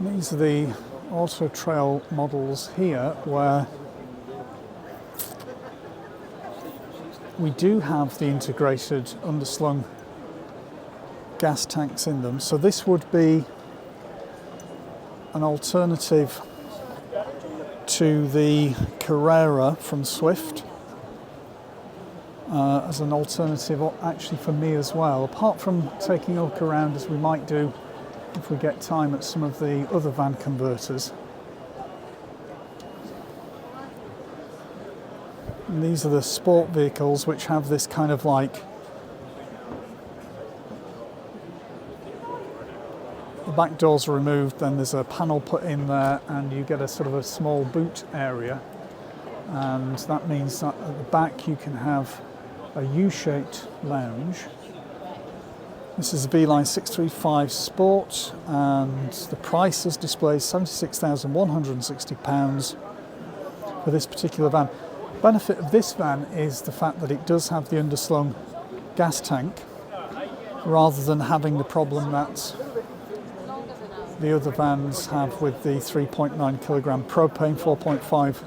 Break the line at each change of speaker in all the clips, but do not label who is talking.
These are the Autotrail models here, where we do have the integrated underslung gas tanks in them. So this would be an alternative to the Carrera from Swift, as an alternative actually for me as well, apart from taking a look around as we might do if we get time at some of the other van converters. And these are the sport vehicles which have this kind of like, the back doors are removed, then there's a panel put in there and you get a sort of a small boot area, and that means that at the back you can have a U-shaped lounge. This is a V-Line 635 Sport, and the price is displayed £76,160 for this particular van. The benefit of this van is the fact that it does have the underslung gas tank, rather than having the problem that the other vans have with the 3.9 kilogram propane, 4.5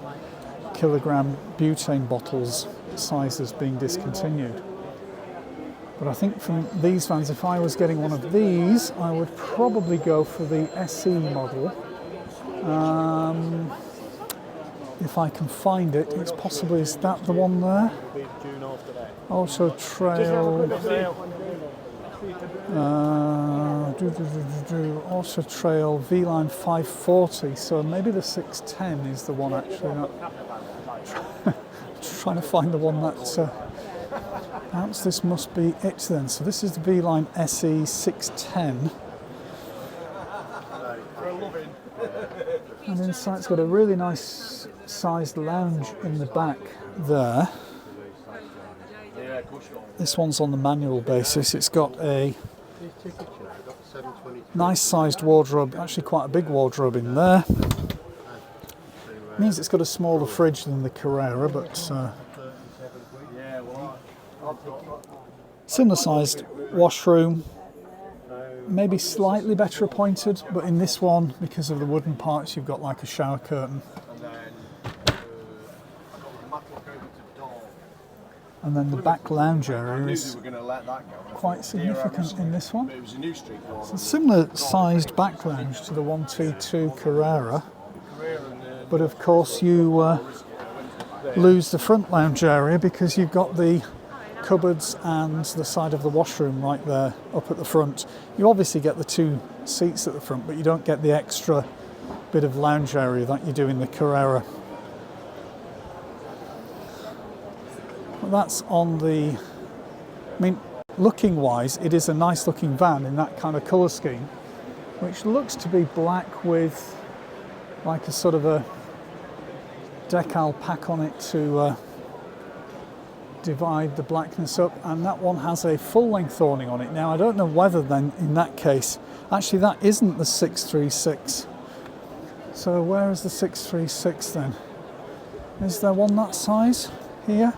kilogram butane bottles sizes being discontinued. But I think from these vans, if I was getting one of these, I would probably go for the SE model. If I can find it, it's possibly, is that the one there? Autotrail. Autotrail V-Line 540. So maybe the 610 is the one actually. Just trying to find the one that. Perhaps this must be it then. So this is the V-Line SE 610. And inside it's got a really nice sized lounge in the back there. This one's on the manual basis. It's got a nice sized wardrobe, actually quite a big wardrobe in there. It means it's got a smaller fridge than the Carrera, but similar sized washroom, maybe slightly better appointed, but in this one, because of the wooden parts, you've got like a shower curtain. And then the back lounge area is quite significant in this one. It's a similar sized back lounge to the 122 Carrera, but of course you lose the front lounge area because you've got the cupboards and the side of the washroom right there up at the front. You obviously get the two seats at the front, but you don't get the extra bit of lounge area that you do in the Carrera. But that's on the, I mean, looking wise, it is a nice looking van in that kind of colour scheme, which looks to be black with like a sort of a decal pack on it to divide the blackness up, and that one has a full length awning on it. Now I don't know whether then in that case, actually that isn't the 636. So where is the 636 then? Is there one that size here?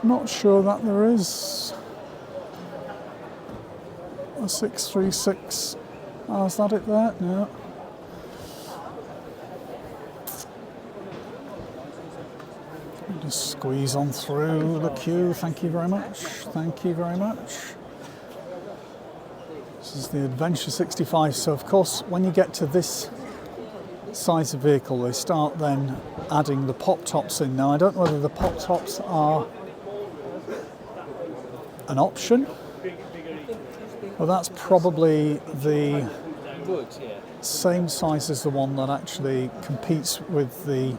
Not sure that there is a 636. Oh, is that it there? No. Just squeeze on through the queue. Thank you very much. Thank you very much. This is the Adventure 65. So of course, when you get to this size of vehicle, they start then adding the pop tops in. Now I don't know whether the pop tops are an option. Well, that's probably the same size as the one that actually competes with the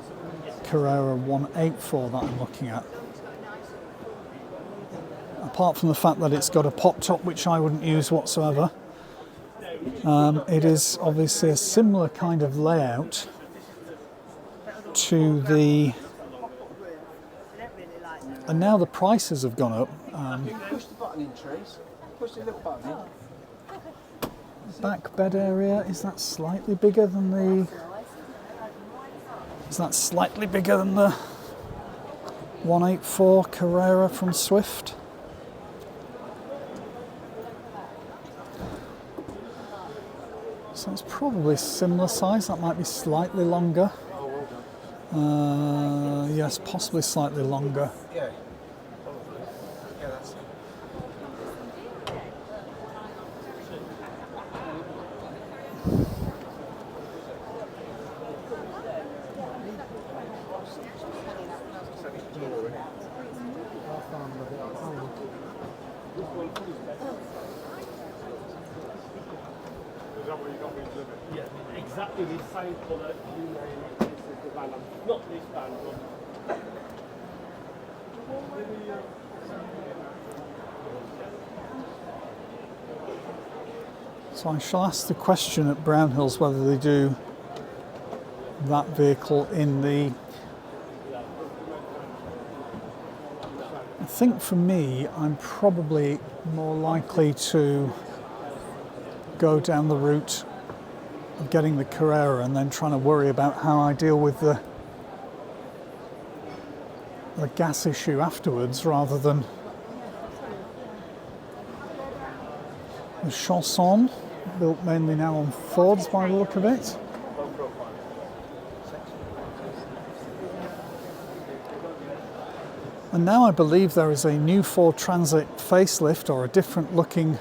Carrera 184 that I'm looking at. Apart from the fact that it's got a pop top, which I wouldn't use whatsoever, it is obviously a similar kind of layout to the, and now the prices have gone up.
Push the button in, Trace. Push the little button in.
Back bed area, is that slightly bigger than the, is that slightly bigger than the 184 Carrera from Swift? So it's probably similar size. That might be slightly longer. Yes, possibly slightly longer.
Yeah. Yeah, that's it.
Yeah, exactly the same colour. This is the van. Not this van, but
So I shall ask the question at Brownhills whether they do that vehicle in the... I think for me, I'm probably more likely to go down the route of getting the Carrera and then trying to worry about how I deal with the gas issue afterwards, rather than the Chausson, built mainly now on Fords by the look of it. And now I believe there is a new Ford Transit facelift, or a different looking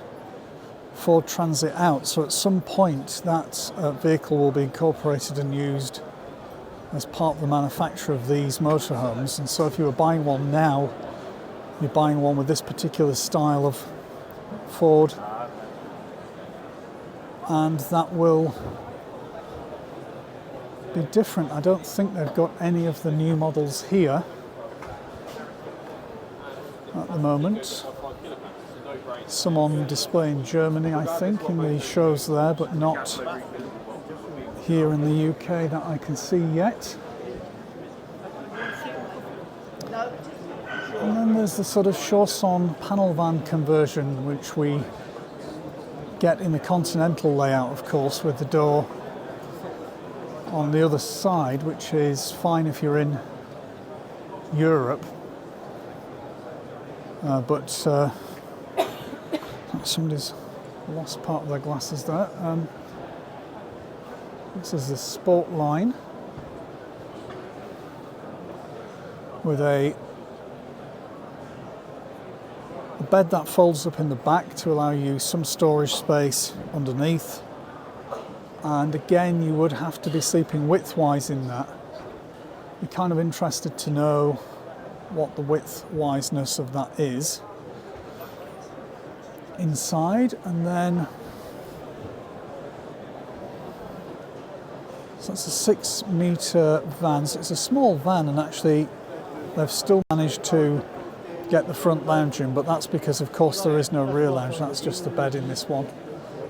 Ford Transit out, so at some point that vehicle will be incorporated and used as part of the manufacture of these motorhomes. And so if you were buying one now, you're buying one with this particular style of Ford, and that will be different. I don't think they've got any of the new models here at the moment. Some on display in Germany, I think, in the shows there, but not here in the UK that I can see yet. And then there's the sort of Chausson panel van conversion, which we get in the Continental layout, of course, with the door on the other side, which is fine if you're in Europe. But somebody's lost part of their glasses there. This is the Sport line with a bed that folds up in the back to allow you some storage space underneath. And again, you would have to be sleeping width-wise in that. You're kind of interested to know what the width-wiseness of that is inside. And then so it's a 6-metre van, so it's a small van, and actually they've still managed to get the front lounge in, but that's because of course there is no rear lounge. That's just the bed in this one.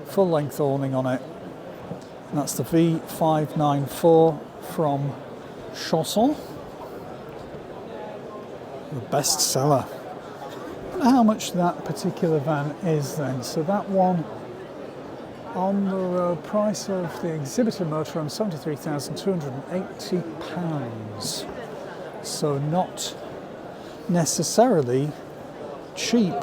Full length awning on it. And that's the V594 from Chausson, the best seller. I wonder how much that particular van is then. So that one on the road, price of the exhibitor motorhome, £73,280. So not necessarily cheap.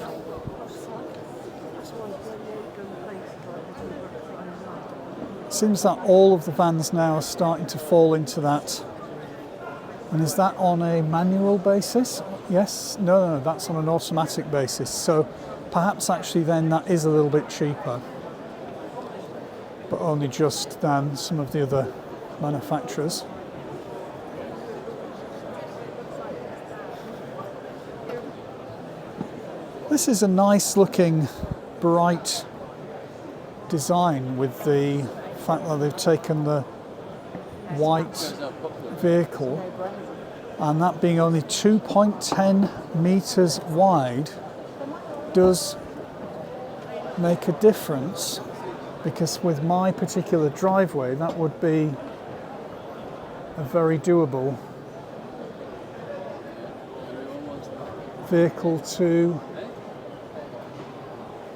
Seems that all of the vans now are starting to fall into that. And is that on a manual basis? Yes, no, that's on an automatic basis. So perhaps actually then that is a little bit cheaper, but only just than some of the other manufacturers. This is a nice looking bright design, with the fact that they've taken the white vehicle, and that being only 2.10 metres wide does make a difference, because with my particular driveway that would be a very doable vehicle to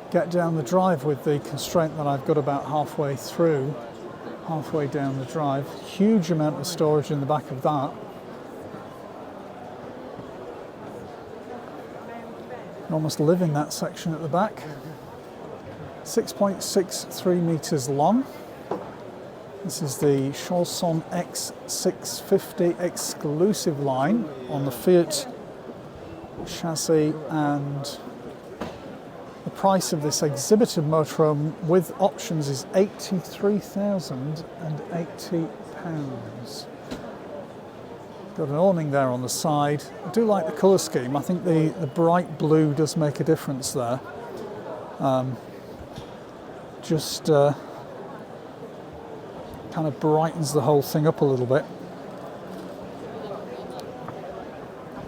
get down the drive, with the constraint that I've got about halfway down the drive. Huge amount of storage in the back of that. You almost live in that section at the back. 6.63 metres long. This is the Chausson X650 exclusive line on the Fiat chassis, and the price of this exhibited motorhome with options is £83,080. Got an awning there on the side. I do like the colour scheme. I think the bright blue does make a difference there. Just kind of brightens the whole thing up a little bit.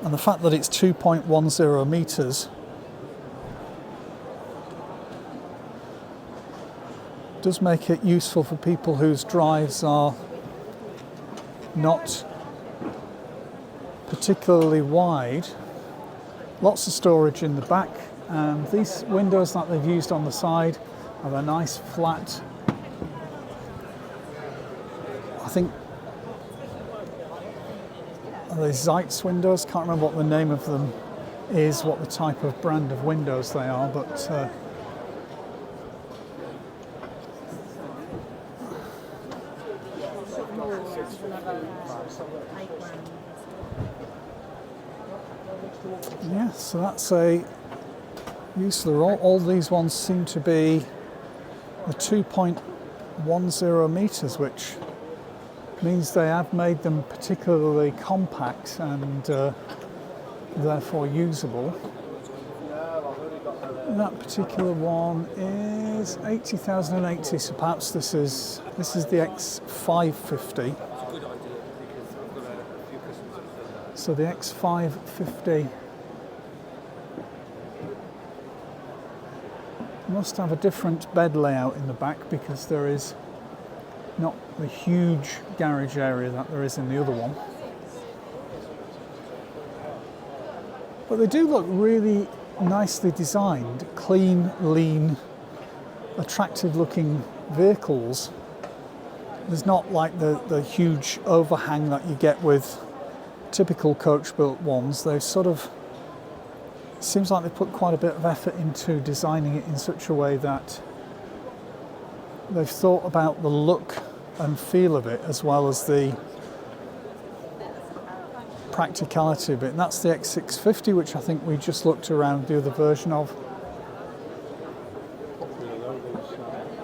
And the fact that it's 2.10 metres does make it useful for people whose drives are not particularly wide. Lots of storage in the back, and these windows that they've used on the side have a nice flat, I think, are they Zeitz windows? Can't remember what the name of them is, what the type of brand of windows they are, but yeah, so that's a useful. All these ones seem to be the 2.10 metres, which means they have made them particularly compact and therefore usable. That particular one is 80,080, so perhaps this is the X550. So the X550 must have a different bed layout in the back, because there is not the huge garage area that there is in the other one. But they do look really nicely designed, clean, lean, attractive looking vehicles. There's not like the huge overhang that you get with typical coach built ones. They sort of, seems like they put quite a bit of effort into designing it in such a way that they've thought about the look and feel of it as well as the practicality of it. And that's the X650, which I think we just looked around the other version of.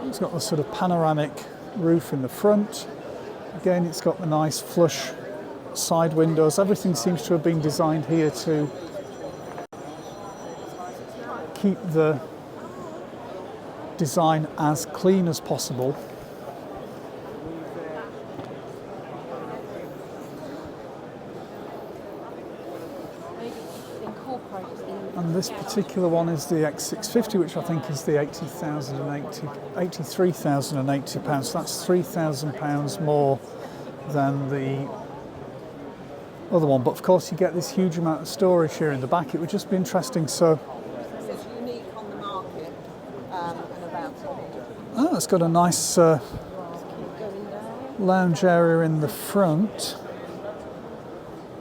It's got the sort of panoramic roof in the front. Again, it's got the nice flush side windows. Everything seems to have been designed here to keep the design as clean as possible. And this particular one is the X650, which I think is the £83,080. So that's £3,000 more than the other one. But of course you get this huge amount of storage here in the back. It would just be interesting. So
it's unique on the market and about it.
Oh, it's got a nice lounge area in the front.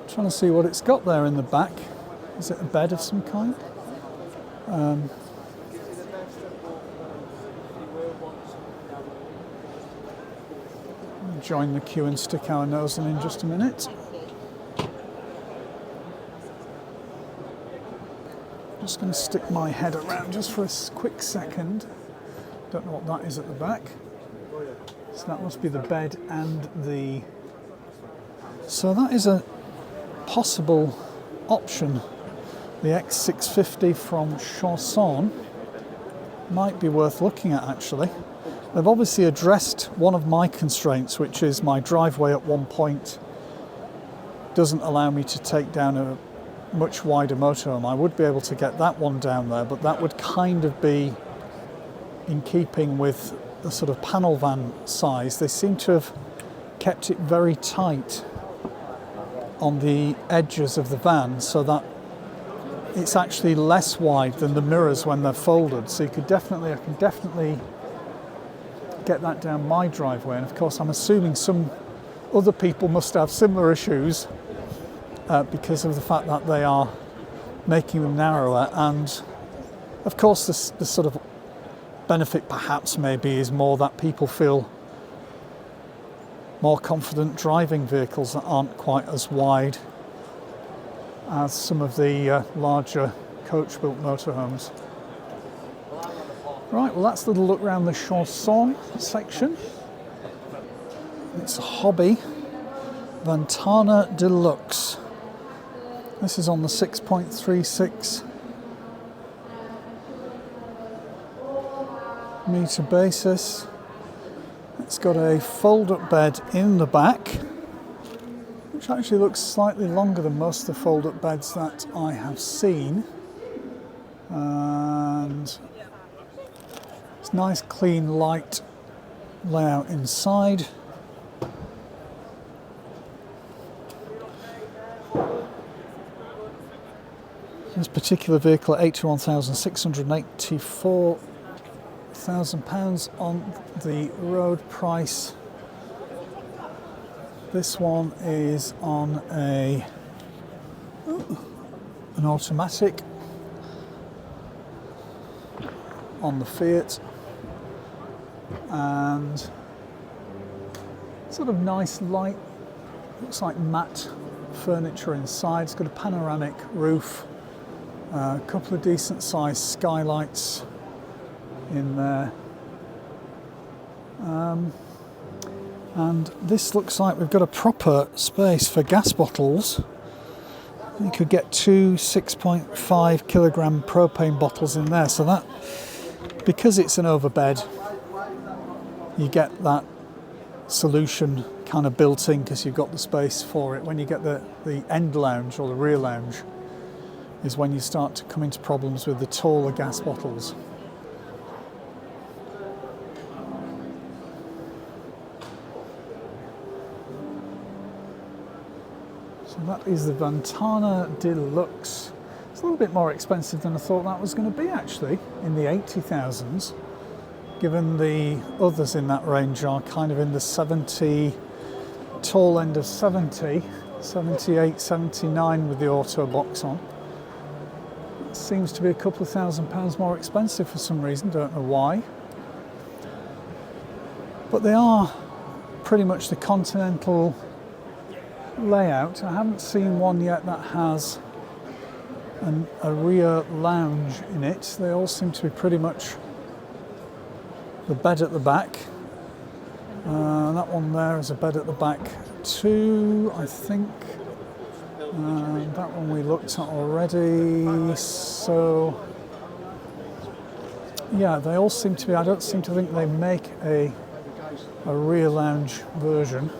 Trying to see what it's got there in the back. Is it a bed of some kind? Join the queue and stick our nose in just a minute. Just going to stick my head around just for a quick second. Don't know what that is at the back. So that must be the bed and the... So that is a possible option. The X650 from Chausson might be worth looking at, actually. They've obviously addressed one of my constraints, which is my driveway at one point doesn't allow me to take down a much wider motorhome. I would be able to get that one down there, but that would kind of be in keeping with the sort of panel van size. They seem to have kept it very tight on the edges of the van so that it's actually less wide than the mirrors when they're folded. So I can definitely get that down my driveway. And of course, I'm assuming some other people must have similar issues because of the fact that they are making them narrower. And of course, the sort of benefit perhaps maybe is more that people feel more confident driving vehicles that aren't quite as wide as some of the larger coach-built motorhomes. Right, well that's a little look around the Chausson section. It's a Hobby Vantana Deluxe. This is on the 6.36 metre basis. It's got a fold-up bed in the back, which actually looks slightly longer than most of the fold-up beds that I have seen. And it's nice, clean, light layout inside. This particular vehicle at £81,684,000 on the road price. This one is on an automatic on the Fiat, and sort of nice light, looks like matte furniture inside. It's got a panoramic roof, a couple of decent sized skylights in there, and this looks like we've got a proper space for gas bottles. You could get two 6.5 kilogram propane bottles in there, so that, because it's an overbed, you get that solution kind of built in because you've got the space for it. When you get the end lounge or the rear lounge is when you start to come into problems with the taller gas bottles. So that is the Vantana Deluxe. It's a little bit more expensive than I thought that was going to be, actually, in the 80,000s, given the others in that range are kind of in the 70, tall end of 70, 78, 79 with the auto box on. It seems to be a couple of £1,000s more expensive for some reason, don't know why. But they are pretty much the Continental layout. I haven't seen one yet that has a rear lounge in it. They all seem to be pretty much the bed at the back. That one there is a bed at the back too, I think. That one we looked at already. So yeah, they all seem to be, I don't seem to think they make a rear lounge version.